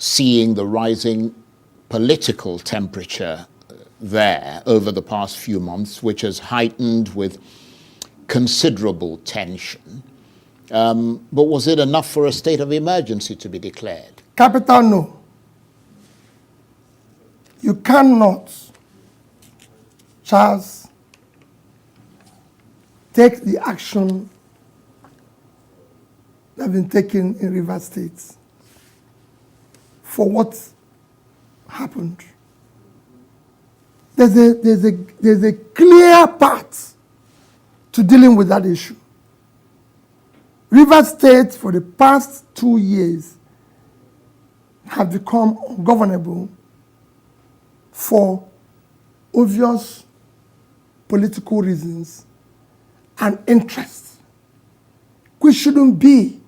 seeing the rising political temperature there over the past few months, which has heightened with considerable tension. But was it enough for a state of emergency to be declared? Capital no. You cannot, Charles, take the action that have been taken in Rivers State for what happened. There's a clear path to dealing with that issue. Rivers State, for the past 2 years, have become ungovernable for obvious political reasons and interests, which shouldn't be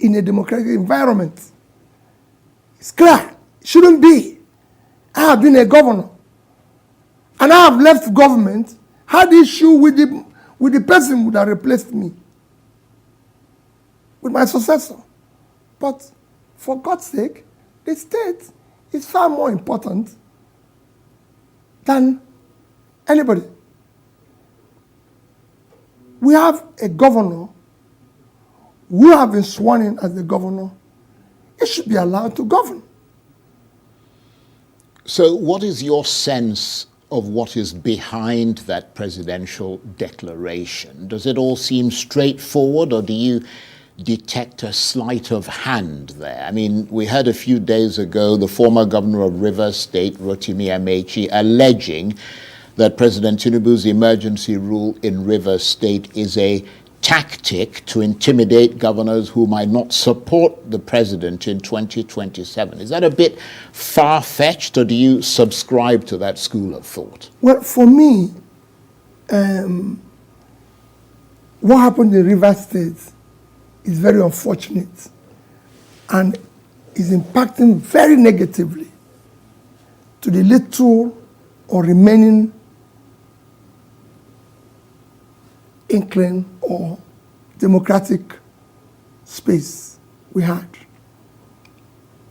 in a democratic environment. It's clear, it shouldn't be. I have been a governor, and I have left government, had issue with the person who would have replaced me, with my successor. But for God's sake, the state is far more important than anybody. We have a governor who have been sworn in as the governor. He should be allowed to govern. So what is your sense of what is behind that presidential declaration? Does it all seem straightforward, or do you detect a sleight of hand there? I mean, we heard a few days ago the former governor of Rivers State, Rotimi Amaechi, alleging that President Tinubu's emergency rule in Rivers State is a tactic to intimidate governors who might not support the president in 2027. Is that a bit far-fetched, or do you subscribe to that school of thought? Well, for me, what happened in Rivers State is very unfortunate and is impacting very negatively to the little or remaining inkling or democratic space we had.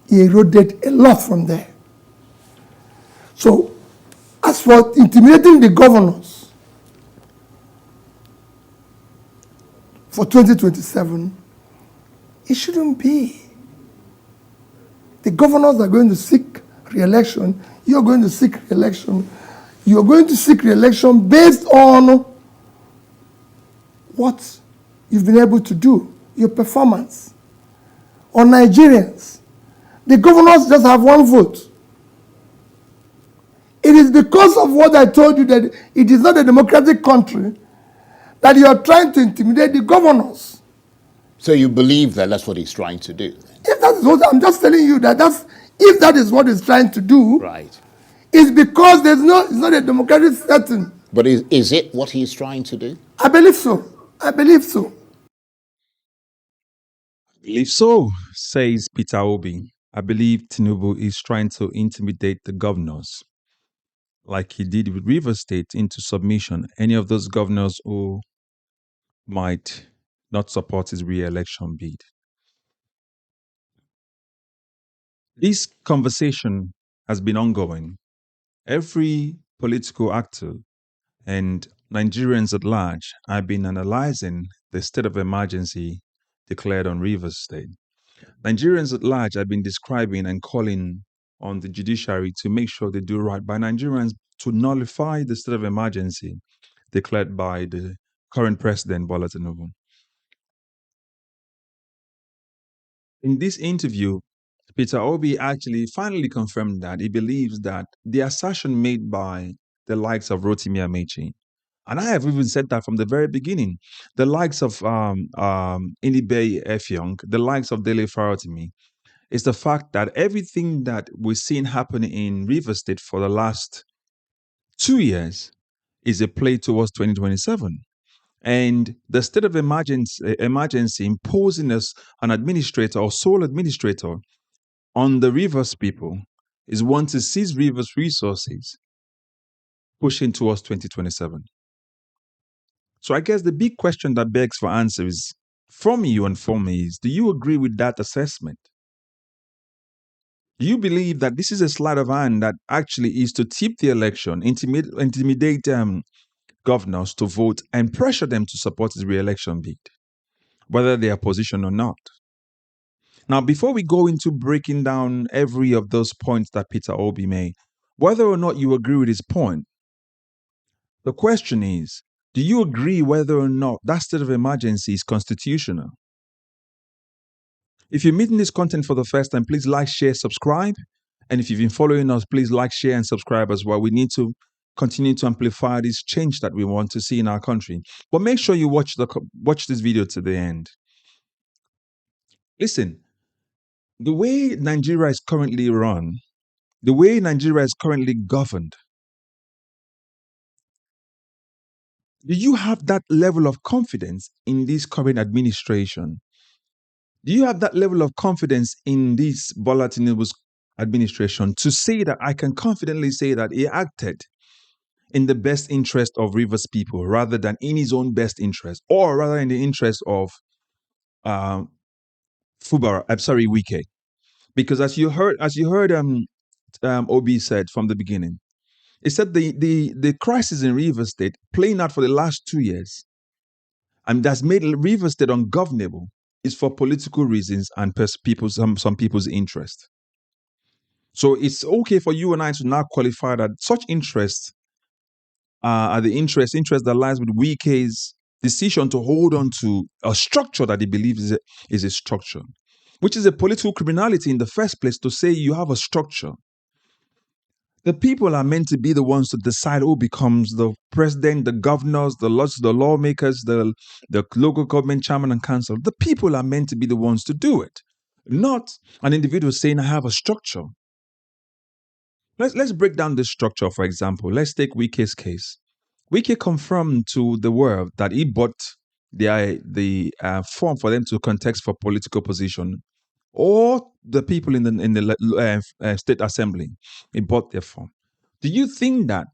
He eroded a lot from there. So, as for intimidating the governors for 2027, it shouldn't be. The governors are going to seek re-election. You're going to seek re-election. You're going to seek re-election based on what you've been able to do, your performance. On Nigerians, the governors just have one vote. It is because of what I told you that it is not a democratic country that you are trying to intimidate the governors. So you believe that that's what he's trying to do? If that is what I'm just telling you, if that is what he's trying to do, right, it's because it's not a democratic setting. But is it what he's trying to do? I believe so. I believe so. I believe so, says Peter Obi. I believe Tinubu is trying to intimidate the governors, like he did with Rivers State, into submission. Any of those governors who might not support his re-election bid. This conversation has been ongoing. Every political actor and Nigerians at large have been analyzing the state of emergency declared on Rivers State. Nigerians at large have been describing and calling on the judiciary to make sure they do right by Nigerians to nullify the state of emergency declared by the current President Bola Tinubu. In this interview, Peter Obi actually finally confirmed that he believes that the assertion made by the likes of Rotimi Amaechi, and I have even said that from the very beginning, the likes of Inibei Effiong, the likes of Dele Farotimi, is the fact that everything that we've seen happen in Rivers State for the last 2 years is a play towards 2027. And the state of emergency imposing us an administrator or sole administrator on the Rivers people is one to seize Rivers resources, pushing towards 2027. So I guess the big question that begs for answer is, from you and for me, is, do you agree with that assessment? Do you believe that this is a sleight of hand that actually is to tip the election, intimidate governors to vote and pressure them to support his re-election bid, whether they are positioned or not? Now, before we go into breaking down every of those points that Peter Obi made, whether or not you agree with his point, the question is, do you agree whether or not that state of emergency is constitutional? If you're meeting this content for the first time, please like, share, subscribe. And if you've been following us, please like, share, and subscribe as well. We need to continue to amplify this change that we want to see in our country. But make sure you watch this video to the end. Listen, the way Nigeria is currently run, the way Nigeria is currently governed, do you have that level of confidence in this current administration? Do you have that level of confidence in this Bola Tinubu's administration to say that I can confidently say that he acted in the best interest of Rivers people rather than in his own best interest, or rather in the interest of Wike? Because as you heard Obi said from the beginning, he said the crisis in Rivers State playing out for the last 2 years, and that's made Rivers State ungovernable, is for political reasons and some people's interest. So it's okay for you and I to now qualify that such interests are the interest that lies with Wike's decision to hold on to a structure that he believes is a structure, which is a political criminality in the first place, to say you have a structure. The people are meant to be the ones to decide who becomes the president, the governors, the lawmakers, the local government chairman and council. The people are meant to be the ones to do it, not an individual saying, I have a structure. Let's break down this structure, for example. Let's take Wike's case. Wike confirmed to the world that he bought the form for them to contest for political position, or the people in the state assembly. He bought their form. Do you think that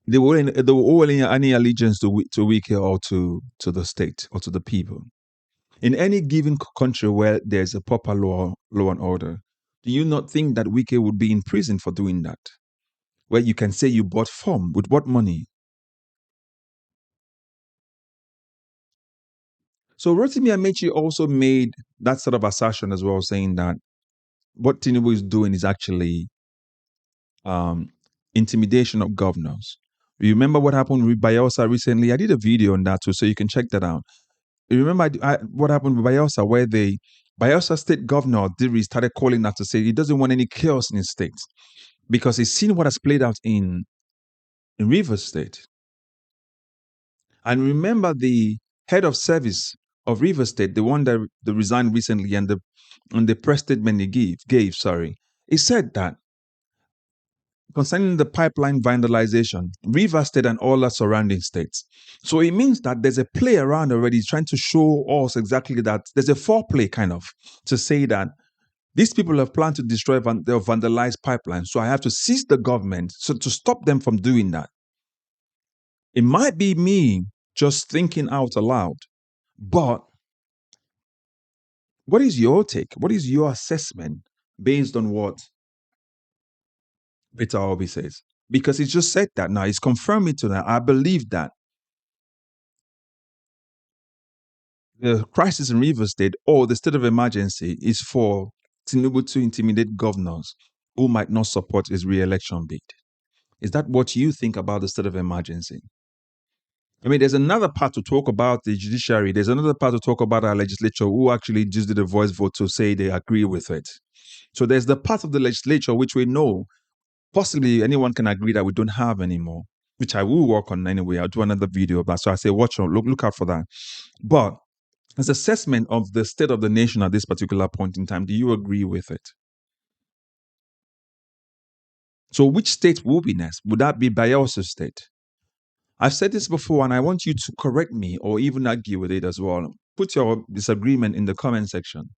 they were any allegiance to Wike or to the state or to the people? In any given country where there's a proper law and order, do you not think that Wike would be in prison for doing that? Where you can say you bought form with what money? So Rotimi Amaechi also made that sort of assertion as well, saying that what Tinubu is doing is actually intimidation of governors. You remember what happened with Bayelsa recently? I did a video on that too, so you can check that out. You remember what happened with Bayelsa, where the Bayelsa state governor Diri started calling out to say he doesn't want any chaos in his state because he's seen what has played out in Rivers State. And remember the head of service of Rivers State, the one that resigned recently, and the press statement he gave, he said that concerning the pipeline vandalization, Rivers State and all the surrounding states. So it means that there's a play around already trying to show us exactly that there's a foreplay kind of to say that these people have planned to destroy or vandalize pipelines. So I have to seize the government to stop them from doing that. It might be me just thinking out aloud, but what is your take? What is your assessment based on what Peter Obi says? Because he just said that now. He's confirming to that. I believe that the crisis in Rivers State or the state of emergency is for Tinubu to intimidate governors who might not support his re-election bid. Is that what you think about the state of emergency? I mean, there's another part to talk about the judiciary. There's another part to talk about our legislature who actually just did a voice vote to say they agree with it. So there's the part of the legislature which we know possibly anyone can agree that we don't have anymore, which I will work on anyway. I'll do another video of that. So I say, watch out, look out for that. But as assessment of the state of the nation at this particular point in time, do you agree with it? So which state will be next? Would that be Bayelsa State? I've said this before, and I want you to correct me or even argue with it as well. Put your disagreement in the comment section.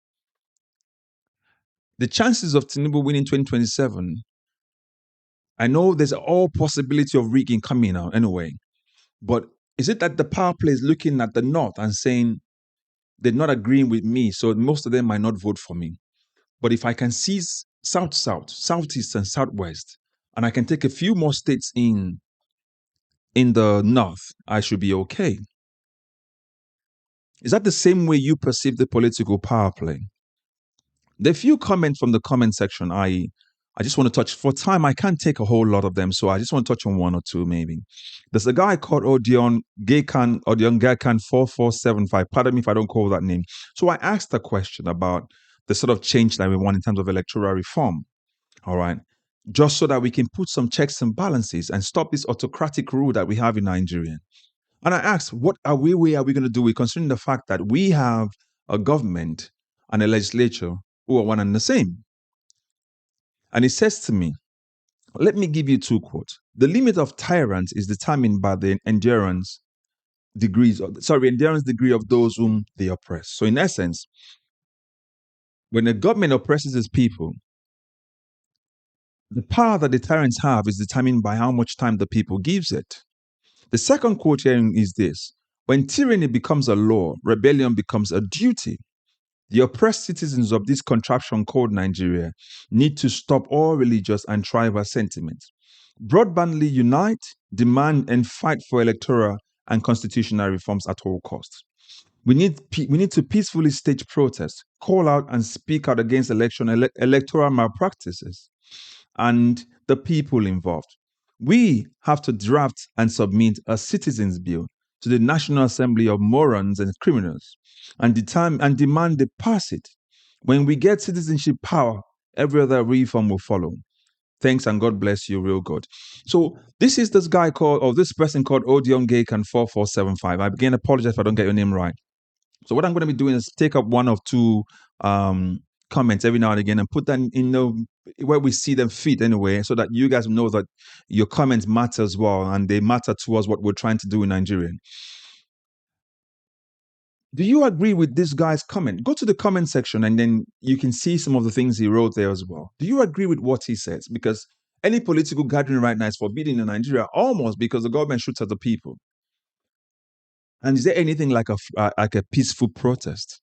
The chances of Tinubu winning 2027, I know there's all possibility of rigging coming out anyway, but is it that the power play is looking at the North and saying they're not agreeing with me, so most of them might not vote for me? But if I can seize south, southeast, and southwest, and I can take a few more states in the north, I should be okay. Is that the same way you perceive the political power play? There are a few comments from the comment section. I just want to touch, for time, I can't take a whole lot of them, so I just want to touch on one or two maybe. There's a guy called Odion Gekan 4475. Pardon me if I don't call that name. So I asked a question about the sort of change that we want in terms of electoral reform. All right. Just so that we can put some checks and balances and stop this autocratic rule that we have in Nigeria. And I asked, what are we going to do with, considering the fact that we have a government and a legislature who are one and the same? And he says to me, let me give you two quotes. The limit of tyrants is determined by the endurance degree of those whom they oppress. So in essence, when a government oppresses its people, the power that the tyrants have is determined by how much time the people gives it. The second quote here is this: when tyranny becomes a law, rebellion becomes a duty. The oppressed citizens of this contraption called Nigeria need to stop all religious and tribal sentiments. Broadbandly unite, demand, and fight for electoral and constitutional reforms at all costs. We need to peacefully stage protests, call out and speak out against electoral malpractices and the people involved. We have to draft and submit a citizens' bill to the National Assembly of morons and criminals and demand they pass it. When we get citizenship power, every other reform will follow. Thanks and God bless you, real God. So this is this person called Odion Gekan 4475. I again apologize if I don't get your name right. So what I'm going to be doing is take up one or two comments every now and again and put them in where we see them fit anyway, so that you guys know that your comments matter as well, and they matter towards what we're trying to do in Nigeria. Do you agree with this guy's comment? Go to the comment section and then you can see some of the things he wrote there as well. Do you agree with what he says? Because any political gathering right now is forbidden in Nigeria, almost because the government shoots at the people. And is there anything like a peaceful protest?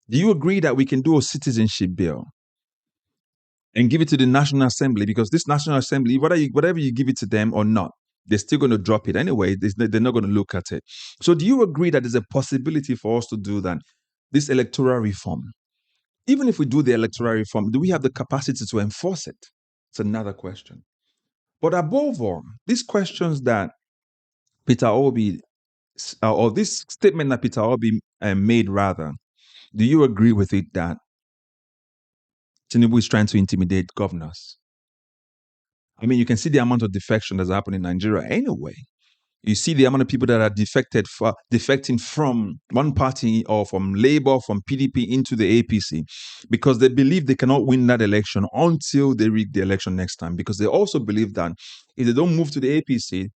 Do you agree that we can do a citizenship bill and give it to the National Assembly? Because this National Assembly, whatever you give it to them or not, they're still going to drop it anyway. They're not going to look at it. So do you agree that there's a possibility for us to do that, this electoral reform? Even if we do the electoral reform, do we have the capacity to enforce it? It's another question. But above all, these questions that Peter Obi, or this statement that Peter Obi made rather, do you agree with it that Tinubu is trying to intimidate governors? I mean, you can see the amount of defection that's happening in Nigeria anyway. You see the amount of people that are defecting from one party or from Labour, from PDP into the APC, because they believe they cannot win that election until they rig the election next time. Because they also believe that if they don't move to the APC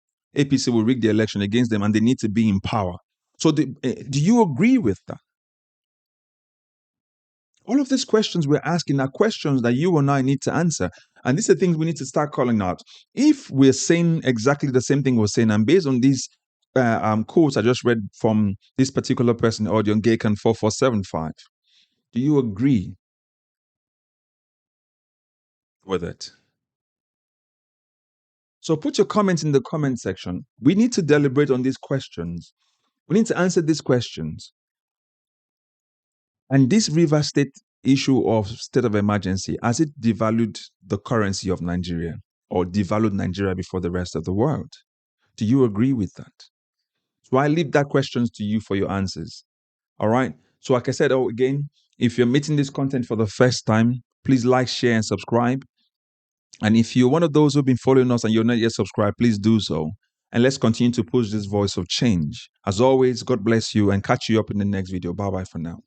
will rig the election against them and they need to be in power. So do you agree with that? All of these questions we're asking are questions that you and I need to answer. And these are things we need to start calling out. If we're saying exactly the same thing we're saying, and based on these quotes I just read from this particular person, Odion Gekan 4475, do you agree with it? So put your comments in the comment section. We need to deliberate on these questions. We need to answer these questions. And this River State issue of state of emergency, has it devalued the currency of Nigeria or devalued Nigeria before the rest of the world? Do you agree with that? So I leave that questions to you for your answers. All right. So like I said, again, if you're meeting this content for the first time, please like, share, and subscribe. And if you're one of those who've been following us and you're not yet subscribed, please do so. And let's continue to push this voice of change. As always, God bless you and catch you up in the next video. Bye-bye for now.